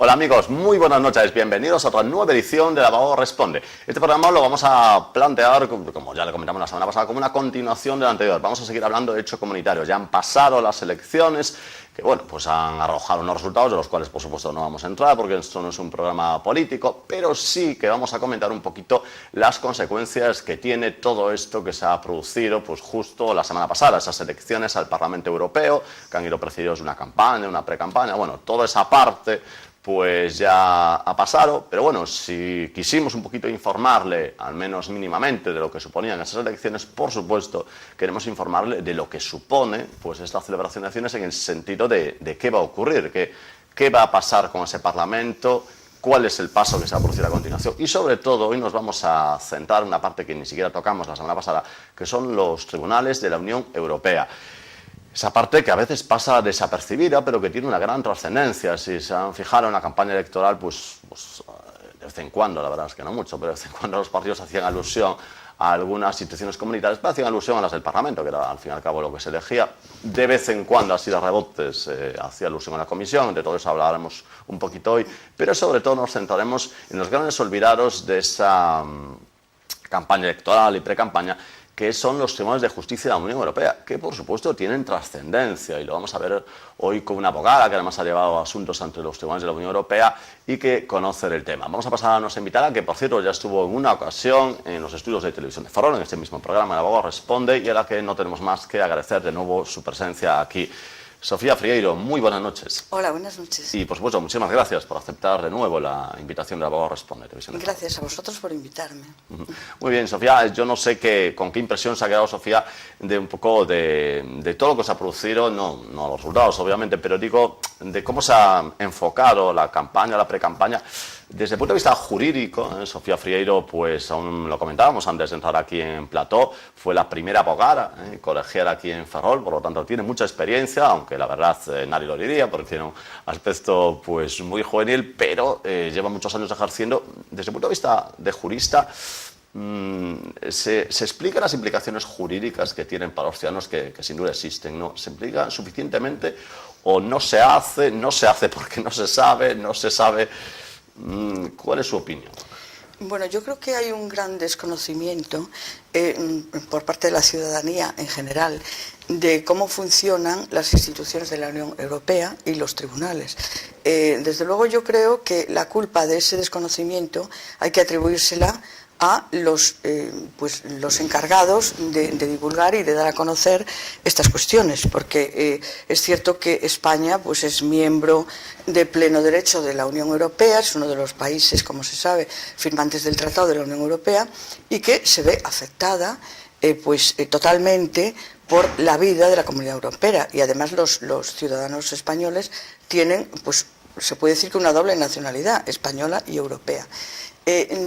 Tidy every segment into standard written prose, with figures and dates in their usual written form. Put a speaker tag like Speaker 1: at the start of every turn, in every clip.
Speaker 1: Hola amigos, muy buenas noches, bienvenidos a otra nueva edición de La Abogado Responde. Este programa lo vamos a plantear, como ya le comentamos la semana pasada, como una continuación del anterior. Vamos a seguir hablando de hechos comunitarios. Ya han pasado las elecciones, que bueno, pues han arrojado unos resultados de los cuales por supuesto no vamos a entrar porque esto no es un programa político, pero sí que vamos a comentar un poquito las consecuencias que tiene todo esto que se ha producido pues justo la semana pasada, esas elecciones al Parlamento Europeo, que han ido precedidos de una campaña, una pre-campaña, bueno, toda esa parte pues ya ha pasado, pero bueno, si quisimos un poquito informarle, al menos mínimamente, de lo que suponían esas elecciones, por supuesto, queremos informarle de lo que supone pues esta celebración de elecciones en el sentido de qué va a ocurrir, qué va a pasar con ese Parlamento, cuál es el paso que se va a producir a continuación. Y sobre todo, hoy nos vamos a centrar en una parte que ni siquiera tocamos la semana pasada, que son los tribunales de la Unión Europea. Esa parte que a veces pasa desapercibida, pero que tiene una gran trascendencia. Si se han fijado en la campaña electoral, pues de vez en cuando, la verdad es que no mucho, pero de vez en cuando los partidos hacían alusión a algunas instituciones comunitarias, pero hacían alusión a las del Parlamento, que era al fin y al cabo lo que se elegía. De vez en cuando, así de rebotes, hacía alusión a la Comisión, de todo eso hablaremos un poquito hoy, pero sobre todo nos centraremos en los grandes olvidados de esa campaña electoral y pre-campaña, que son los tribunales de justicia de la Unión Europea, que por supuesto tienen trascendencia, y lo vamos a ver hoy con una abogada que además ha llevado asuntos ante los tribunales de la Unión Europea y que conoce el tema. Vamos a pasar a nuestra invitada, que por cierto ya estuvo en una ocasión en los estudios de televisión de Farol, en este mismo programa, El Abogado Responde, y a la que no tenemos más que agradecer de nuevo su presencia aquí. Sofía Frieiro, muy buenas noches.
Speaker 2: Hola, buenas noches.
Speaker 1: Y por supuesto, muchísimas gracias por aceptar de nuevo la invitación de Abogado Responde.
Speaker 2: Gracias a vosotros por invitarme.
Speaker 1: Muy bien, Sofía, yo no sé con qué impresión se ha quedado Sofía de un poco de todo lo que se ha producido, no los resultados obviamente, pero digo, de cómo se ha enfocado la campaña, la pre-campaña. Desde el punto de vista jurídico, Sofía Frieiro, pues aún lo comentábamos antes de entrar aquí en plató, fue la primera abogada colegiada aquí en Ferrol, por lo tanto tiene mucha experiencia, aunque la verdad nadie lo diría porque tiene un aspecto pues muy juvenil, pero lleva muchos años ejerciendo. Desde el punto de vista de jurista, se explican las implicaciones jurídicas que tienen para los ciudadanos que sin duda existen, ¿no? ¿Se implica suficientemente o no se hace porque no se sabe? ¿Cuál es su opinión?
Speaker 2: Bueno, yo creo que hay un gran desconocimiento por parte de la ciudadanía en general de cómo funcionan las instituciones de la Unión Europea y los tribunales. Desde luego yo creo que la culpa de ese desconocimiento hay que atribuírsela a los encargados de divulgar y de dar a conocer estas cuestiones, porque es cierto que España pues es miembro de pleno derecho de la Unión Europea, es uno de los países, como se sabe, firmantes del Tratado de la Unión Europea, y que se ve afectada totalmente por la vida de la Comunidad Europea, y además los ciudadanos españoles tienen, pues se puede decir que una doble nacionalidad, española y europea.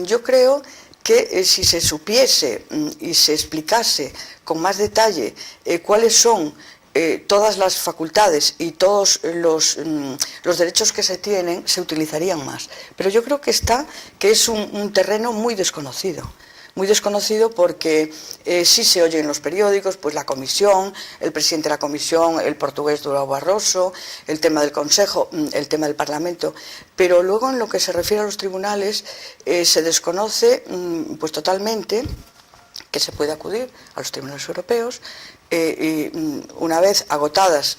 Speaker 2: Yo creo que si se supiese y se explicase con más detalle cuáles son todas las facultades y todos los derechos que se tienen, se utilizarían más. Pero yo creo que es un terreno muy desconocido porque sí se oye en los periódicos, pues la Comisión, el presidente de la Comisión, el portugués Durão Barroso, el tema del Consejo, el tema del Parlamento, pero luego en lo que se refiere a los tribunales se desconoce pues totalmente que se puede acudir a los tribunales europeos y una vez agotadas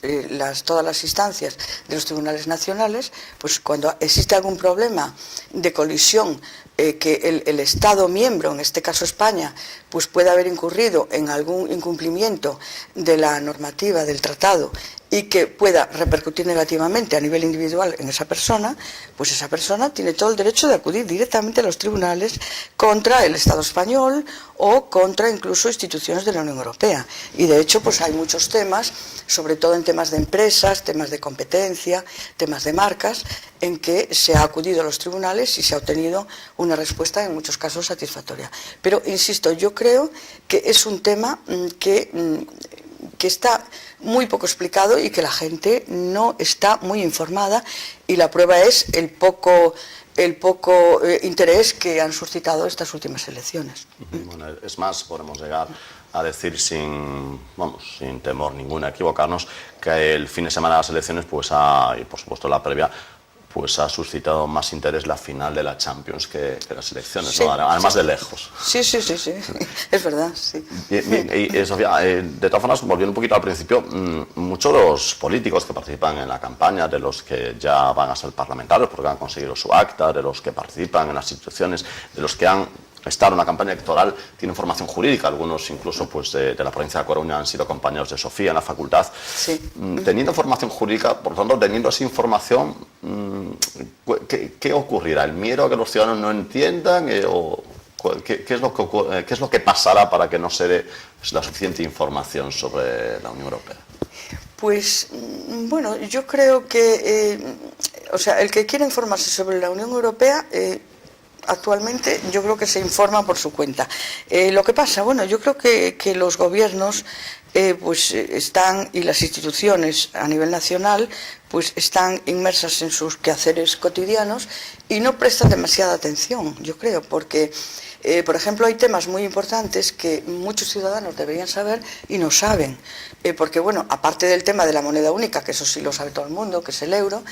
Speaker 2: todas las instancias de los tribunales nacionales, pues cuando existe algún problema de colisión que el Estado miembro, en este caso España, pues puede haber incurrido en algún incumplimiento de la normativa del tratado y que pueda repercutir negativamente a nivel individual en esa persona, pues esa persona tiene todo el derecho de acudir directamente a los tribunales contra el Estado español o contra incluso instituciones de la Unión Europea. Y de hecho pues hay muchos temas, sobre todo en temas de empresas, temas de competencia, temas de marcas, en que se ha acudido a los tribunales y se ha obtenido una respuesta en muchos casos satisfactoria. Pero insisto, yo creo que es un tema que está muy poco explicado y que la gente no está muy informada, y la prueba es el poco interés que han suscitado estas últimas elecciones.
Speaker 1: Bueno, es más, podemos llegar a decir sin temor ninguno a equivocarnos que el fin de semana de las elecciones y por supuesto la previa pues ha suscitado más interés la final de la Champions que las elecciones,
Speaker 2: sí,
Speaker 1: ¿no? Además
Speaker 2: sí.
Speaker 1: de lejos.
Speaker 2: Sí, es verdad, sí.
Speaker 1: Y Sofía, de todas formas, volviendo un poquito al principio, muchos de los políticos que participan en la campaña, de los que ya van a ser parlamentarios porque han conseguido su acta, de los que participan en las instituciones, de los que han estado en una campaña electoral, tienen formación jurídica. Algunos incluso pues de la provincia de Coruña han sido compañeros de Sofía en la facultad.
Speaker 2: Sí.
Speaker 1: Teniendo formación jurídica, por lo tanto, teniendo esa información, ¿qué ocurrirá? ¿El miedo a que los ciudadanos no entiendan? ¿Qué es lo que pasará para que no se dé la suficiente información sobre la Unión Europea?
Speaker 2: Pues, bueno, yo creo que, o sea, el que quiere informarse sobre la Unión Europea, actualmente yo creo que se informa por su cuenta. Lo que pasa, bueno, yo creo que los gobiernos pues están, y las instituciones a nivel nacional, pues están inmersas en sus quehaceres cotidianos y no prestan demasiada atención, yo creo, porque por ejemplo, hay temas muy importantes que muchos ciudadanos deberían saber y no saben, porque bueno, aparte del tema de la moneda única, que eso sí lo sabe todo el mundo, que es el euro,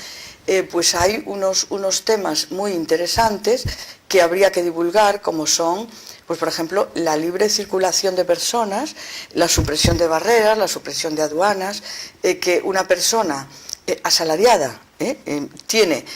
Speaker 2: pues hay unos temas muy interesantes que habría que divulgar, como son, pues por ejemplo, la libre circulación de personas, la supresión de barreras, la supresión de aduanas, que una persona asalariada tiene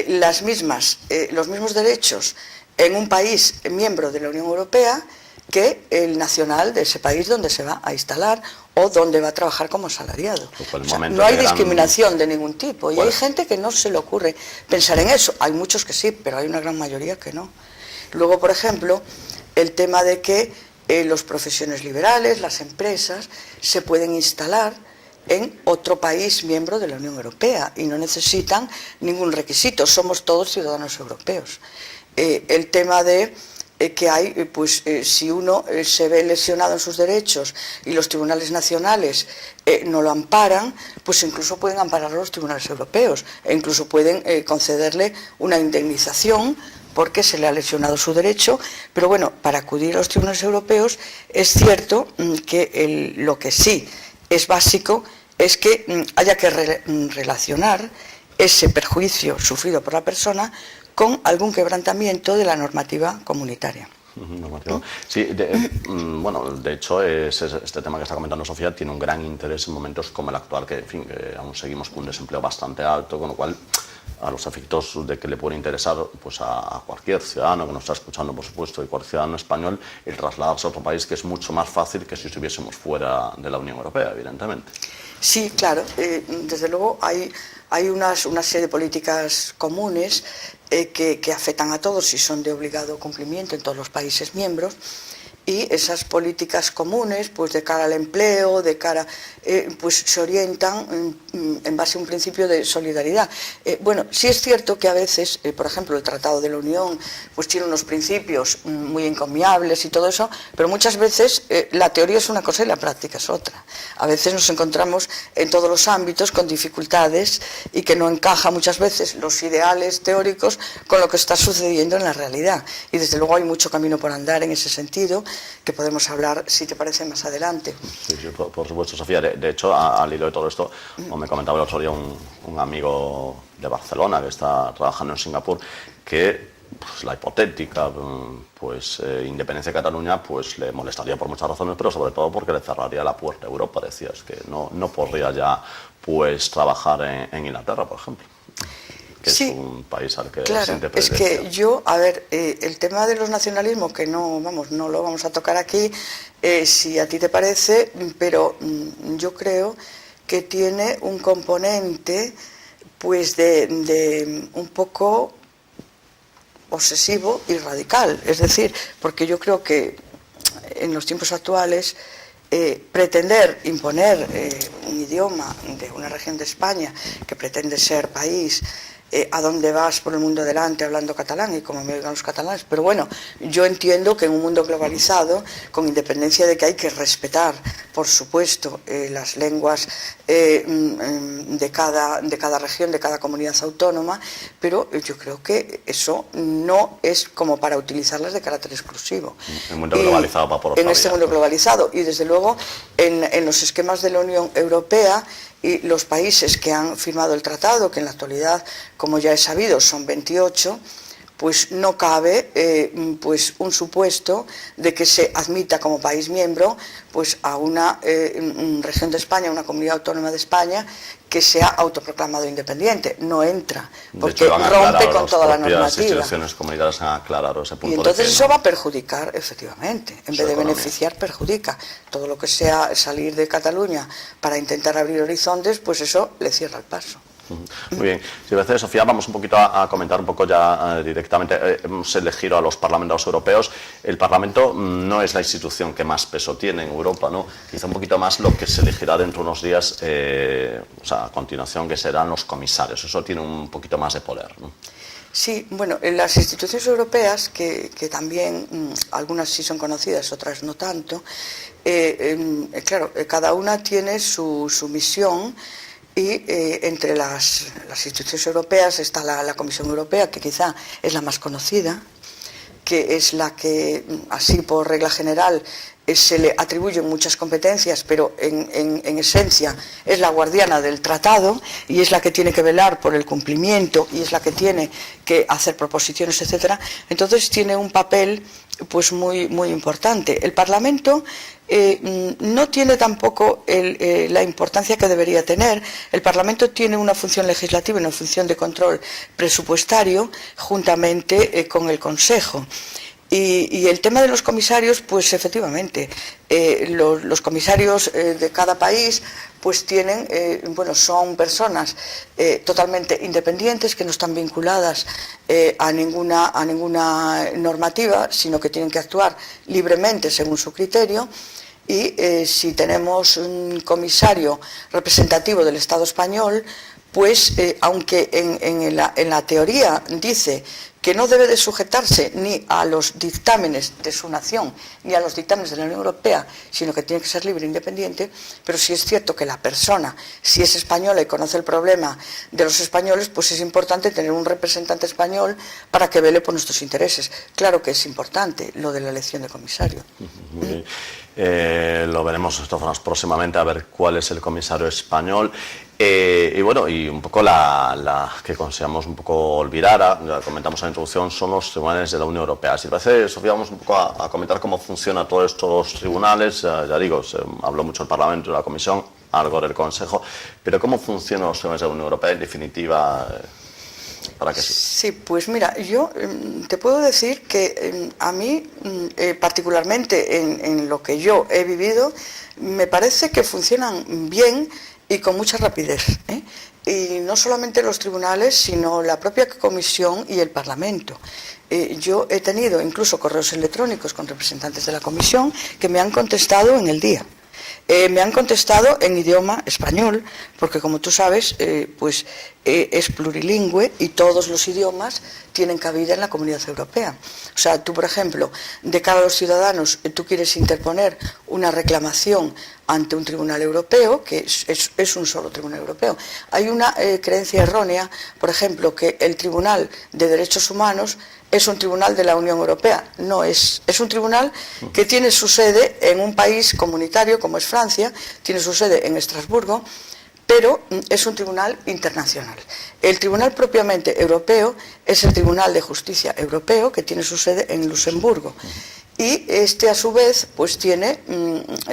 Speaker 2: los mismos derechos en un país miembro de la Unión Europea que el nacional de ese país donde se va a instalar o donde va a trabajar como asalariado. O sea, no hay discriminación de ningún tipo y hay gente que no se le ocurre pensar en eso. Hay muchos que sí, pero hay una gran mayoría que no. Luego, por ejemplo, el tema de que las profesiones liberales, las empresas, se pueden instalar en otro país miembro de la Unión Europea y no necesitan ningún requisito. Somos todos ciudadanos europeos. El tema de que hay, pues si uno se ve lesionado en sus derechos y los tribunales nacionales no lo amparan, pues incluso pueden amparar a los tribunales europeos e incluso pueden concederle una indemnización porque se le ha lesionado su derecho. Pero bueno, para acudir a los tribunales europeos es cierto que lo que sí es básico es que haya que relacionar ese perjuicio sufrido por la persona con algún quebrantamiento de la normativa comunitaria.
Speaker 1: Sí, bueno, de hecho, este tema que está comentando Sofía tiene un gran interés en momentos como el actual, que, en fin, que aún seguimos con un desempleo bastante alto, con lo cual, a los efectos de que le puede interesar pues a cualquier ciudadano que nos está escuchando, por supuesto, y cualquier ciudadano español, el trasladarse a otro país, que es mucho más fácil que si estuviésemos fuera de la Unión Europea, evidentemente.
Speaker 2: Sí, claro, desde luego hay una serie de políticas comunes que afectan a todos y son de obligado cumplimiento en todos los países miembros, y esas políticas comunes, pues de cara al empleo, de cara, pues se orientan en base a un principio de solidaridad. Bueno, sí es cierto que a veces, por ejemplo, el Tratado de la Unión, pues tiene unos principios muy encomiables y todo eso, pero muchas veces la teoría es una cosa y la práctica es otra. A veces nos encontramos en todos los ámbitos con dificultades y que no encaja muchas veces los ideales teóricos con lo que está sucediendo en la realidad. Y desde luego hay mucho camino por andar en ese sentido, que podemos hablar, si te parece, más adelante.
Speaker 1: Sí, por supuesto, Sofía. De hecho, al hilo de todo esto, como me comentaba el otro día un amigo de Barcelona que está trabajando en Singapur, que pues, la hipotética pues, independencia de Cataluña pues, le molestaría por muchas razones, pero sobre todo porque le cerraría la puerta a Europa. Decías que no podría ya pues, trabajar en Inglaterra, por ejemplo, que sí, es un país al que
Speaker 2: claro,
Speaker 1: siente
Speaker 2: es que yo, a ver, el tema de los nacionalismos, que no lo vamos a tocar aquí, si a ti te parece, pero yo creo que tiene un componente pues de un poco obsesivo y radical, es decir, porque yo creo que en los tiempos actuales pretender imponer un idioma de una región de España que pretende ser país, a dónde vas por el mundo adelante hablando catalán y como me oigan los catalanes, pero bueno, yo entiendo que en un mundo globalizado, con independencia de que hay que respetar, por supuesto, las lenguas de cada región, de cada comunidad autónoma, pero yo creo que eso no es como para utilizarlas de carácter exclusivo.
Speaker 1: El mundo globalizado va por otra
Speaker 2: vía. En este mundo globalizado, y desde luego en los esquemas de la Unión Europea, y los países que han firmado el tratado, que en la actualidad, como ya es sabido, son 28, pues no cabe pues un supuesto de que se admita como país miembro pues a una región de España, una comunidad autónoma de España que sea autoproclamado independiente. No entra, porque rompe con toda la normativa.
Speaker 1: Las instituciones comunitarias han aclarado ese punto.
Speaker 2: Y entonces eso va a perjudicar, efectivamente, en vez de beneficiar, perjudica. Todo lo que sea salir de Cataluña para intentar abrir horizontes, pues eso le cierra el paso.
Speaker 1: Muy bien. Si parece, Sofía, vamos un poquito a comentar un poco ya directamente. Hemos elegido a los parlamentos europeos. El Parlamento no es la institución que más peso tiene en Europa, ¿no? Quizá un poquito más lo que se elegirá dentro de unos días, o sea, a continuación, que serán los comisarios. Eso tiene un poquito más de poder, ¿no?
Speaker 2: Sí, bueno, en las instituciones europeas, que también algunas sí son conocidas, otras no tanto, claro, cada una tiene su misión. Y entre las instituciones europeas está la Comisión Europea, que quizá es la más conocida, que es la que, así por regla general, se le atribuyen muchas competencias, pero en esencia es la guardiana del tratado y es la que tiene que velar por el cumplimiento y es la que tiene que hacer proposiciones, etcétera. Entonces tiene un papel pues muy importante. El Parlamento no tiene tampoco la importancia que debería tener. El Parlamento tiene una función legislativa y una función de control presupuestario juntamente con el Consejo. Y el tema de los comisarios, pues efectivamente, los comisarios de cada país pues tienen, bueno, son personas totalmente independientes, que no están vinculadas a ninguna normativa, sino que tienen que actuar libremente según su criterio. Y si tenemos un comisario representativo del Estado español, pues aunque en la teoría dice que no debe de sujetarse ni a los dictámenes de su nación ni a los dictámenes de la Unión Europea, sino que tiene que ser libre e independiente, pero sí es cierto que la persona, si es española y conoce el problema de los españoles, pues es importante tener un representante español para que vele por nuestros intereses. Claro que es importante lo de la elección de comisario.
Speaker 1: Muy bien. Lo veremos de todas formas próximamente, a ver cuál es el comisario español. Y bueno, y un poco la que consideramos un poco olvidada, ya comentamos en la introducción, son los tribunales de la Unión Europea. Si te parece, Sofía, vamos un poco a comentar cómo funcionan todos estos tribunales. Ya digo, se habló mucho el Parlamento y la Comisión, algo del Consejo, pero cómo funcionan los tribunales de la Unión Europea en definitiva. ¿Para qué sí?
Speaker 2: Sí, pues mira, yo te puedo decir que a mí, particularmente en lo que yo he vivido, me parece que funcionan bien y con mucha rapidez, ¿eh? Y no solamente los tribunales, sino la propia Comisión y el Parlamento. Yo he tenido incluso correos electrónicos con representantes de la Comisión que me han contestado en el día. Me han contestado en idioma español, porque como tú sabes, pues es plurilingüe y todos los idiomas tienen cabida en la Comunidad Europea. O sea, tú, por ejemplo, de cara a los ciudadanos, tú quieres interponer una reclamación ante un tribunal europeo, que es un solo tribunal europeo. Hay una creencia errónea, por ejemplo, que el Tribunal de Derechos Humanos es un tribunal de la Unión Europea. No es. Es un tribunal que tiene su sede en un país comunitario como es Francia, tiene su sede en Estrasburgo, pero es un tribunal internacional. El tribunal propiamente europeo es el Tribunal de Justicia Europeo, que tiene su sede en Luxemburgo. Y este, a su vez, pues tiene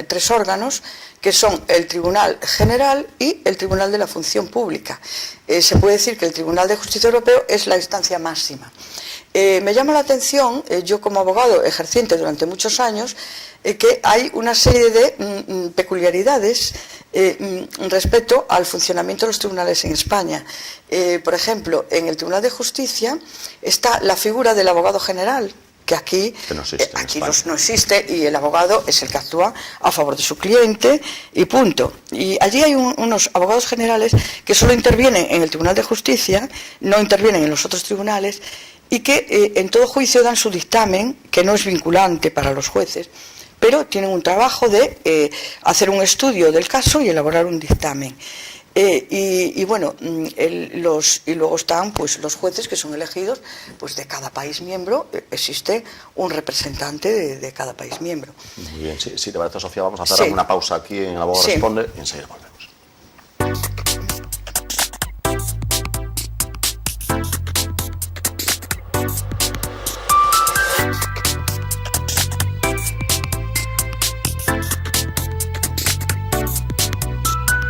Speaker 2: tres órganos, que son el Tribunal General y el Tribunal de la Función Pública. Se puede decir que el Tribunal de Justicia Europeo es la instancia máxima. Me llama la atención, yo como abogado ejerciente durante muchos años, que hay una serie de peculiaridades respecto al funcionamiento de los tribunales en España. Por ejemplo, en el Tribunal de Justicia está la figura del abogado general, que aquí no existe, y el abogado es el que actúa a favor de su cliente y punto. Y allí hay unos abogados generales que solo intervienen en el Tribunal de Justicia, no intervienen en los otros tribunales, y que en todo juicio dan su dictamen, que no es vinculante para los jueces, pero tienen un trabajo de hacer un estudio del caso y elaborar un dictamen. Y bueno, y luego están pues los jueces, que son elegidos pues de cada país miembro. Existe un representante de cada país miembro.
Speaker 1: Muy bien, si te parece, Sofía, vamos a hacer una pausa aquí en El Abogado Responde y enseguida volvemos.